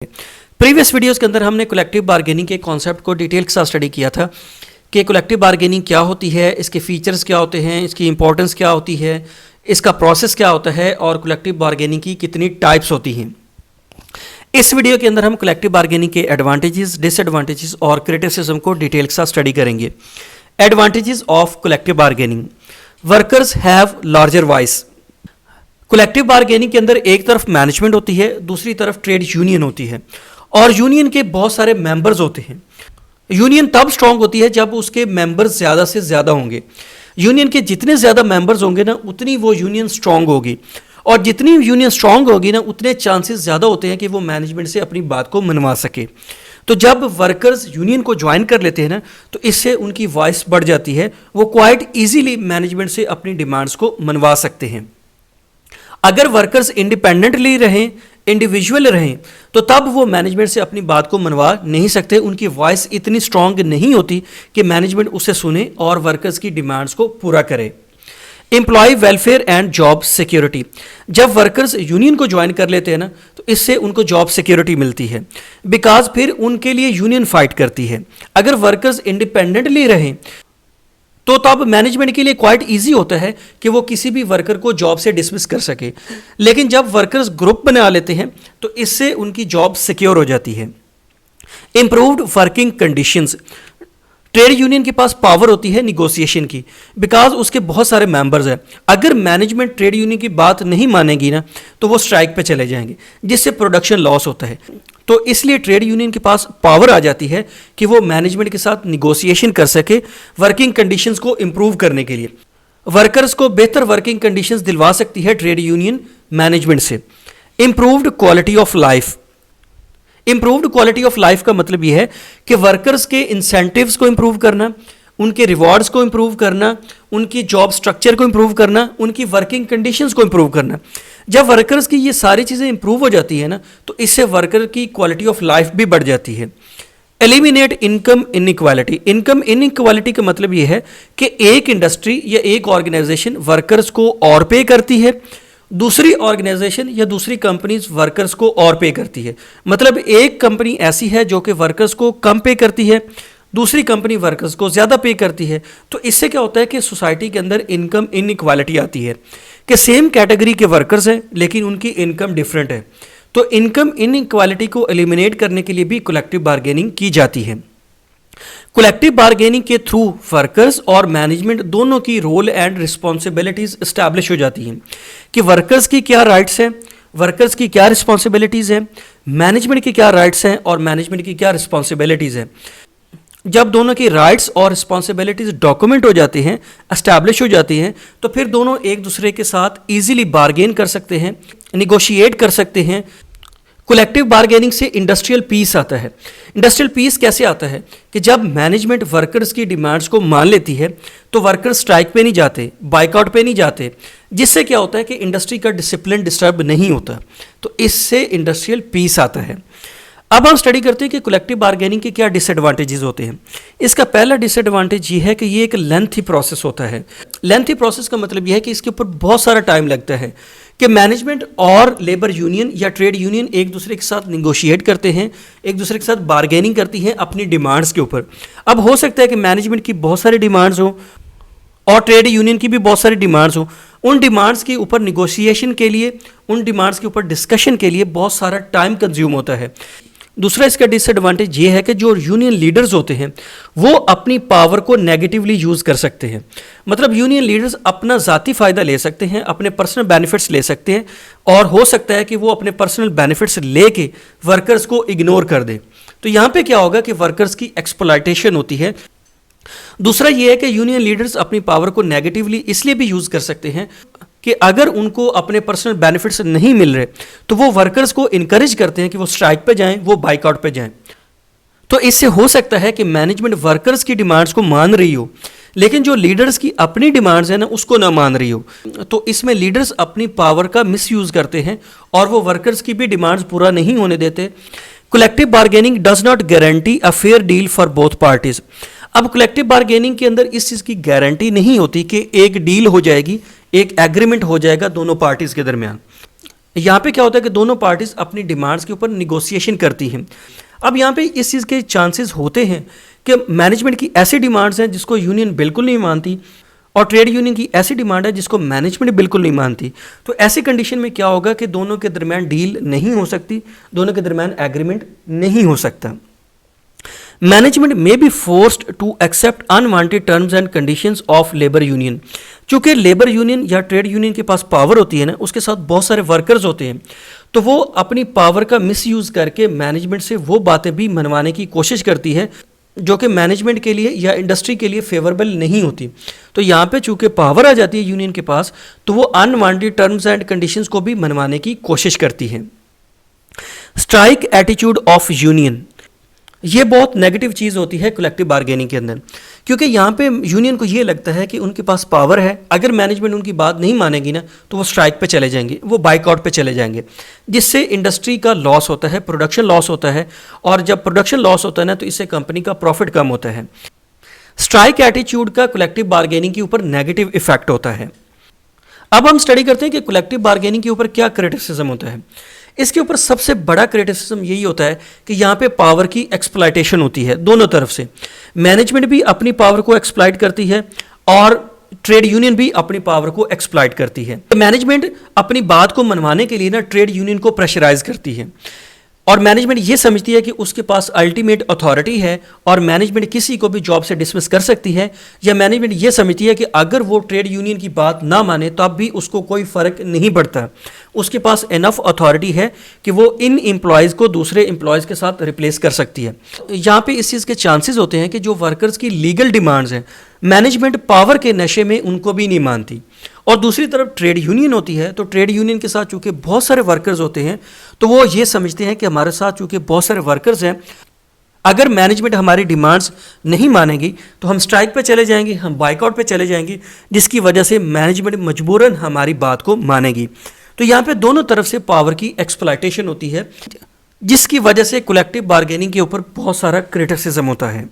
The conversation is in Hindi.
प्रीवियस वीडियोस के अंदर हमने कलेक्टिव बार्गेनिंग के कॉन्सेप्ट को डिटेल के साथ स्टडी किया था कि कलेक्टिव बार्गेनिंग क्या होती है, इसके फीचर्स क्या होते हैं, इसकी इंपॉर्टेंस क्या होती है, इसका प्रोसेस क्या होता है और कलेक्टिव बार्गेनिंग की कितनी टाइप्स होती हैं। इस वीडियो के अंदर हम कलेक्टिव बार्गेनिंग के एडवांटेजेस, डिसएडवांटेजेस और क्रिटिसिज्म को डिटेल के साथ स्टडी करेंगे। Advantages of collective bargaining: workers have larger voice. Collective bargaining के अंदर एक तरफ मैनेजमेंट होती है, दूसरी तरफ ट्रेड यूनियन होती है और यूनियन के बहुत सारे मेंबर्स होते हैं। यूनियन तब स्ट्रांग होती है जब उसके मेंबर्स ज़्यादा से ज़्यादा होंगे। यूनियन के जितने ज़्यादा मेंबर्स होंगे ना, उतनी वो यूनियन स्ट्रांग होगी और जितनी यूनियन स्ट्रांग होगी ना, उतने चांसेस ज़्यादा होते हैं कि वो मैनेजमेंट से अपनी बात को मनवा सके। तो जब वर्कर्स यूनियन को ज्वाइन कर लेते हैं ना, तो इससे उनकी वॉइस बढ़ जाती है, वो क्वाइट ईजीली मैनेजमेंट से अपनी डिमांड्स को मनवा सकते हैं। अगर वर्कर्स इंडिपेंडेंटली रहें, इंडिविजुअल रहें, तो तब वो मैनेजमेंट से अपनी बात को मनवा नहीं सकते। उनकी वॉइस इतनी स्ट्रांग नहीं होती कि मैनेजमेंट उसे सुने और वर्कर्स की डिमांड्स को पूरा करे। Employ welfare and job security: जब वर्कर्स यूनियन को ज्वाइन कर लेते हैं ना, तो इससे उनको जॉब सिक्योरिटी मिलती है, बिकॉज फिर उनके लिए यूनियन फाइट करती है। अगर वर्कर्स इंडिपेंडेंटली रहें तो तब मैनेजमेंट के लिए क्वाइट इजी होता है कि वो किसी भी वर्कर को जॉब से डिसमिस कर सके। लेकिन जब वर्कर्स ग्रुप बना लेते हैं तो इससे उनकी जॉब सिक्योर हो जाती है। Improved working conditions: trade union के पास पावर होती है निगोशिएशन की, बिकॉज उसके बहुत सारे मेंबर्स हैं। अगर मैनेजमेंट ट्रेड यूनियन की बात नहीं मानेगी ना, तो वो स्ट्राइक पे चले जाएंगे, जिससे प्रोडक्शन लॉस होता है। तो इसलिए ट्रेड यूनियन के पास पावर आ जाती है कि वो मैनेजमेंट के साथ निगोशिएशन कर सके वर्किंग कंडीशंस को इंप्रूव करने के लिए। वर्कर्स को बेहतर वर्किंग कंडीशंस दिलवा सकती है ट्रेड यूनियन मैनेजमेंट से। Improved quality of life: improved quality of life का मतलब यह है कि वर्कर्स के इंसेंटिव्स को इंप्रूव करना, उनके रिवॉर्ड्स को इंप्रूव करना, उनकी जॉब स्ट्रक्चर को इंप्रूव करना, उनकी वर्किंग कंडीशंस को इंप्रूव करना। जब वर्कर्स की ये सारी चीज़ें इंप्रूव हो जाती है ना, तो इससे वर्कर की क्वालिटी ऑफ लाइफ भी बढ़ जाती है। Eliminate income inequality: income inequality का मतलब ये है कि एक इंडस्ट्री या एक ऑर्गेनाइजेशन वर्कर्स को और पे करती है, दूसरी ऑर्गेनाइजेशन या दूसरी कंपनीज वर्कर्स को और पे करती है। मतलब एक कंपनी ऐसी है जो कि वर्कर्स को कम पे करती है, दूसरी कंपनी वर्कर्स को ज़्यादा पे करती है। तो इससे क्या होता है कि सोसाइटी के अंदर इनकम इनइक्वालिटी आती है कि सेम कैटेगरी के वर्कर्स हैं लेकिन उनकी इनकम डिफरेंट है। तो इनकम इनइक्वालिटी को एलिमिनेट करने के लिए भी कलेक्टिव बार्गेनिंग की जाती है। कलेक्टिव बार्गेनिंग के थ्रू वर्कर्स और मैनेजमेंट दोनों की रोल एंड रिस्पॉन्सिबिलिटीज एस्टैब्लिश हो जाती हैं कि वर्कर्स की क्या राइट्स हैं, वर्कर्स की क्या रिस्पॉन्सिबिलिटीज़ हैं, मैनेजमेंट की क्या राइट्स हैं और मैनेजमेंट की क्या रिस्पॉन्सिबिलिटीज़ हैं। जब दोनों की राइट्स और रिस्पॉन्सिबिलिटीज़ डॉक्यूमेंट हो जाती हैं, एस्टैब्लिश हो जाती हैं, तो फिर दोनों एक दूसरे के साथ ईजिली बार्गेन कर सकते हैं, निगोशिएट कर सकते हैं। कलेक्टिव बार्गेनिंग से इंडस्ट्रियल पीस आता है। इंडस्ट्रियल पीस कैसे आता है कि जब मैनेजमेंट वर्कर्स की डिमांड्स को मान लेती है तो वर्कर्स स्ट्राइक पे नहीं जाते, बाइकआउट पे नहीं जाते, जिससे क्या होता है कि इंडस्ट्री का डिसिप्लिन डिस्टर्ब नहीं होता। तो इससे इंडस्ट्रियल पीस आता है। अब हम स्टडी करते हैं कि कलेक्टिव बार्गेनिंग के क्या डिसएडवांटेजेस होते हैं। इसका पहला डिसएडवांटेज ये है कि ये एक लेंथी प्रोसेस होता है। लेंथी प्रोसेस का मतलब यह है कि इसके ऊपर बहुत सारा टाइम लगता है कि मैनेजमेंट और लेबर यूनियन या ट्रेड यूनियन एक दूसरे के साथ निगोशिएट करते हैं, एक दूसरे के साथ बार्गेनिंग करती हैं अपनी डिमांड्स के ऊपर। अब हो सकता है कि मैनेजमेंट की बहुत सारी डिमांड्स हो और ट्रेड यूनियन की भी बहुत सारी डिमांड्स हो। उन डिमांड्स के ऊपर निगोशिएशन के लिए, उन डिमांड्स के ऊपर डिस्कशन के लिए बहुत सारा टाइम कंज्यूम होता है। दूसरा इसका डिसएडवांटेज ये है कि जो यूनियन लीडर्स होते हैं वो अपनी पावर को नेगेटिवली यूज़ कर सकते हैं। मतलब यूनियन लीडर्स अपना ज़ाती फ़ायदा ले सकते हैं, अपने पर्सनल बेनिफिट्स ले सकते हैं और हो सकता है कि वो अपने पर्सनल बेनिफिट्स लेके वर्कर्स को इग्नोर कर दें। तो यहाँ पे क्या होगा कि वर्कर्स की एक्सप्लॉयटेशन होती है। दूसरा ये है कि यूनियन लीडर्स अपनी पावर को नेगेटिवली इसलिए भी यूज़ कर सकते हैं कि अगर उनको अपने पर्सनल बेनिफिट्स नहीं मिल रहे तो वो वर्कर्स को इनकरेज करते हैं कि वो स्ट्राइक पे जाएं, वो बाइकआउट पे जाएं। तो इससे हो सकता है कि मैनेजमेंट वर्कर्स की डिमांड्स को मान रही हो लेकिन जो लीडर्स की अपनी डिमांड्स है ना, उसको ना मान रही हो। तो इसमें लीडर्स अपनी पावर का मिसयूज़ करते हैं और वो वर्कर्स की भी डिमांड्स पूरा नहीं होने देते। Collective bargaining does not guarantee a fair deal for both parties. अब कलेक्टिव बार्गेनिंग के अंदर इस चीज़ की गारंटी नहीं होती कि एक डील हो जाएगी, एक एग्रीमेंट हो जाएगा दोनों पार्टीज के दरमियान। यहाँ पे क्या होता है कि दोनों पार्टीज अपनी डिमांड्स के ऊपर निगोशिएशन करती हैं। अब यहाँ पे इस चीज़ के चांसेस होते हैं कि मैनेजमेंट की ऐसी डिमांड्स हैं जिसको यूनियन बिल्कुल नहीं मानती, और ट्रेड यूनियन की ऐसी डिमांड है जिसको मैनेजमेंट बिल्कुल नहीं मानती। तो ऐसी कंडीशन में क्या होगा कि दोनों के दरमियान डील नहीं हो सकती, दोनों के दरमियान एग्रीमेंट नहीं हो सकता। मैनेजमेंट में be forced to accept unwanted terms and conditions of labour union. चूंकि लेबर यूनियन या ट्रेड यूनियन के पास पावर होती है ना, उसके साथ बहुत सारे वर्कर्स होते हैं, तो वो अपनी पावर का मिसयूज़ करके मैनेजमेंट से वो बातें भी मनवाने की कोशिश करती है जो कि मैनेजमेंट के लिए या इंडस्ट्री के लिए फेवरेबल नहीं होती। तो यहाँ पे चूंकि पावर आ जाती है यूनियन के पास, तो वो अनवांटेड टर्म्स एंड कंडीशंस को भी मनवाने की कोशिश करती है। स्ट्राइक एटीट्यूड ऑफ यूनियन, ये बहुत नेगेटिव चीज़ होती है कलेक्टिव बार्गेनिंग के अंदर, क्योंकि यहाँ पे यूनियन को ये लगता है कि उनके पास पावर है, अगर मैनेजमेंट उनकी बात नहीं मानेगी ना तो वो स्ट्राइक पे चले जाएंगे, वो बाइकआउट पे चले जाएंगे, जिससे इंडस्ट्री का लॉस होता है, प्रोडक्शन लॉस होता है, और जब प्रोडक्शन लॉस होता है ना तो इससे कंपनी का प्रॉफिट कम होता है। स्ट्राइक एटीट्यूड का कलेक्टिव बार्गेनिंग के ऊपर नेगेटिव इफेक्ट होता है। अब हम स्टडी करते हैं कि कलेक्टिव बार्गेनिंग के ऊपर क्या क्रिटिसिज्म होता है। इसके ऊपर सबसे बड़ा क्रिटिसिज्म यही होता है कि यहाँ पे पावर की एक्सप्लॉयटेशन होती है दोनों तरफ से। मैनेजमेंट भी अपनी पावर को एक्सप्लॉयट करती है और ट्रेड यूनियन भी अपनी पावर को एक्सप्लॉयट करती है। मैनेजमेंट अपनी बात को मनवाने के लिए ना ट्रेड यूनियन को प्रेशराइज करती है, और मैनेजमेंट ये समझती है कि उसके पास अल्टीमेट अथॉरिटी है और मैनेजमेंट किसी को भी जॉब से डिसमिस कर सकती है, या मैनेजमेंट ये समझती है कि अगर वो ट्रेड यूनियन की बात ना माने तब भी उसको कोई फ़र्क नहीं पड़ता, उसके पास इनफ अथॉरिटी है कि वो इन एम्प्लॉयज़ को दूसरे एम्प्लॉयज़ के साथ रिप्लेस कर सकती है। यहाँ पे इस चीज़ के चांसेस होते हैं कि जो वर्कर्स की लीगल डिमांड्स हैं मैनेजमेंट पावर के नशे में उनको भी नहीं मानती, और दूसरी तरफ ट्रेड यूनियन होती है, तो ट्रेड यूनियन के साथ चूंकि बहुत सारे वर्कर्स होते हैं तो वो ये समझते हैं कि हमारे साथ चूंकि बहुत सारे वर्कर्स हैं, अगर मैनेजमेंट हमारी डिमांड्स नहीं मानेगी तो हम स्ट्राइक पे चले जाएंगे, हम बाइकआउट पे चले जाएंगे, जिसकी वजह से मैनेजमेंट मजबूरन हमारी बात को मानेगी। तो यहाँ पे दोनों तरफ से पावर की एक्सप्लॉयटेशन होती है, जिसकी वजह से कलेक्टिव बार्गेनिंग के ऊपर बहुत सारा क्रिटिसिज्म होता है।